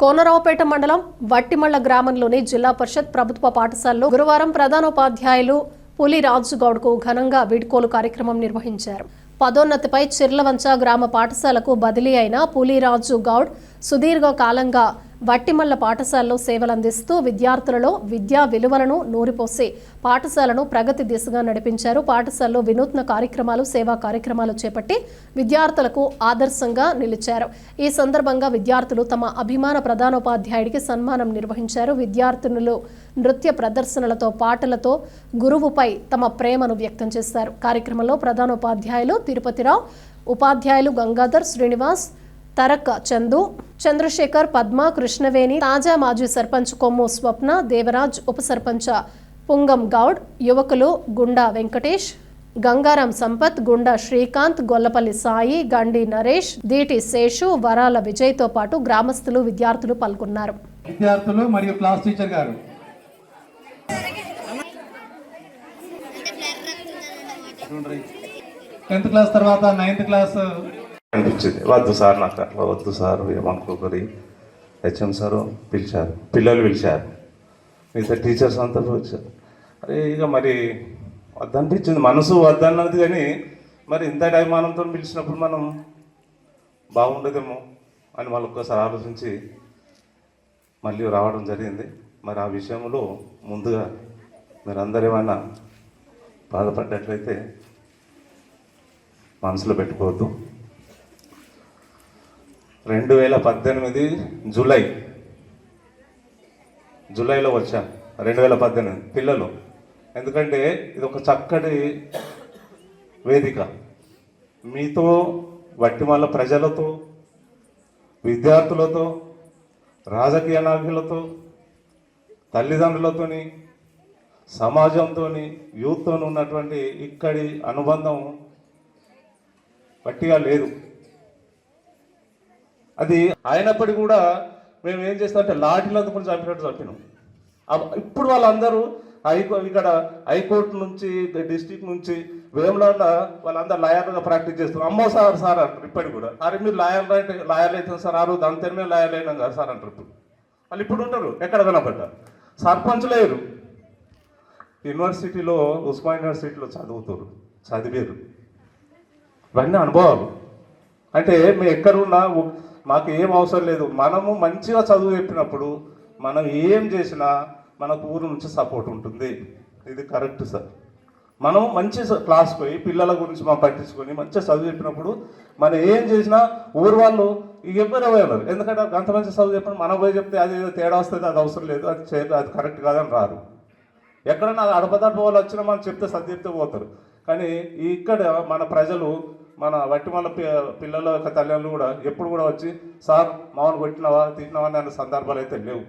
కోనరావుపేట మండలం వట్టిమళ్ల గ్రామంలోని జిల్లా పరిషత్ ప్రభుత్వ పాఠశాలలో గురువారం ప్రధానోపాధ్యాయులు పులి రాజుగౌడ్కు ఘనంగా వీడ్కోలు కార్యక్రమం నిర్వహించారు. పదోన్నతిపై చిర్లవంచ గ్రామ పాఠశాలకు బదిలీ అయిన పులిరాజు గౌడ్ సుదీర్ఘ కాలంగా వట్టిమళ్ల పాఠశాలలో సేవలందిస్తూ విద్యార్థులలో విద్యా విలువలను నూరిపోసి పాఠశాలను ప్రగతి దిశగా నడిపించారు. పాఠశాలలో వినూత్న కార్యక్రమాలు, సేవా కార్యక్రమాలు చేపట్టి విద్యార్థులకు ఆదర్శంగా నిలిచారు. ఈ సందర్భంగా విద్యార్థులు తమ అభిమాన ప్రధానోపాధ్యాయుడికి సన్మానం నిర్వహించారు. విద్యార్థినులు నృత్య ప్రదర్శనలతో, పాటలతో గురువుపై తమ ప్రేమను వ్యక్తం చేశారు. కార్యక్రమంలో ప్రధానోపాధ్యాయులు తిరుపతిరావు, ఉపాధ్యాయులు గంగాధర్, శ్రీనివాస్, తరక్, చందు, చంద్రశేఖర్, పద్మ, కృష్ణవేణి, తాజా మాజీ సర్పంచ్ కొమ్ము స్వప్న, దేవరాజ్, ఉప సర్పంచ్ పుంగం గౌడ్, యువకులు గుండా వెంకటేష్, గంగారాం సంపత్, గుండా శ్రీకాంత్, గొల్లపల్లి సాయి, గండి నరేష్, దీటి శేషు, వరాల విజయ్తో పాటు గ్రామస్తులు, విద్యార్థులు పాల్గొన్నారు. విద్యార్థులు మరియు క్లాస్ టీచర్ గారు టెన్త్ క్లాస్ తర్వాత 9th క్లాస్ అనిపించింది. వద్దు సార్, నాకు అట్లా వద్దు సార్, ఏమనుకోకరి. హెచ్ఎం సార్ పిలిచారు, పిల్లలు పిలిచారు, మిగతా టీచర్స్ అంతా వచ్చారు. అరే ఇక మరి వద్దనిపించింది, మనసు వద్దన్నది. కానీ మరి ఇంత అభిమానంతో పిలిచినప్పుడు మనం బాగుండదేమో అని వాళ్ళు ఒక్కసారి ఆలోచించి మళ్ళీ రావడం జరిగింది. మరి ఆ విషయంలో ముందుగా మీరందరూ ఏమైనా బాధపడ్డట్లయితే మనసులో పెట్టుకోవద్దు. 2018 జూలైలో వచ్చాను, 2018 పిల్లలు. ఎందుకంటే ఇది ఒక చక్కటి వేదిక. మీతో, వట్టిమల్ల ప్రజలతో, విద్యార్థులతో, రాజకీయ నాయకులతో, తల్లిదండ్రులతోని, సమాజంతో, యూత్తో ఉన్నటువంటి ఇక్కడి అనుబంధం గట్టిగా లేదు. అది అయినప్పటికీ కూడా మేము ఏం చేస్తామంటే లాఠీలతో కూడా చంపినట్టు చంపినాం. ఇప్పుడు వాళ్ళందరూ ఇక్కడ హైకోర్టు నుంచి, డిస్టిక్ నుంచి, వేములవాడ వాళ్ళందరూ లాయర్లుగా ప్రాక్టీస్ చేస్తున్నారు. అమ్మో సార్ సార్ అంటారు ఇప్పటికి కూడా. అరే మీరు లాయర్లు అవుతాం సార్, ఆ రోజు అంతే మేము లాయర్లు అయినాం కదా సార్ అంటారు. ఇప్పుడు వాళ్ళు ఇప్పుడు ఉంటారు ఎక్కడ కనపడ్డారు. సర్పంచ్ లేరు, యూనివర్సిటీలో, ఉస్మాన్ యూనివర్సిటీలో చదివారు. ఇవన్నీ అనుభవాలు. అంటే మేము ఎక్కడున్నా మాకు ఏం అవసరం లేదు. మనము మంచిగా చదువు చెప్పినప్పుడు మనం ఏం చేసినా మనకు ఊరు నుంచి సపోర్ట్ ఉంటుంది. ఇది కరెక్ట్ సార్. మనం మంచి క్లాస్ పోయి పిల్లల గురించి మనం పట్టించుకొని మంచిగా చదువు చెప్పినప్పుడు మనం ఏం చేసినా ఊరు వాళ్ళు ఎవరు అవ్వలేరు. ఎందుకంటే అంత మంచి చదువు చెప్పిన మనం పోయి చెప్తే అది ఏదో తేడా వస్తుంది, అది అవసరం లేదు, అది చేయదు, అది కరెక్ట్ కాదని రారు. ఎక్కడన్నా అడపదడప వాళ్ళు వచ్చినా మనం చెప్తే సర్ది చెప్తే పోతారు. కానీ ఇక్కడ మన ప్రజలు, మన వట్టిమల్ల పిల్లల యొక్క తల్లిదండ్రులు కూడా ఎప్పుడు కూడా వచ్చి సార్ మామూలు కొట్టినవా, తిట్టినవా అనే సందర్భాలు అయితే లేవు.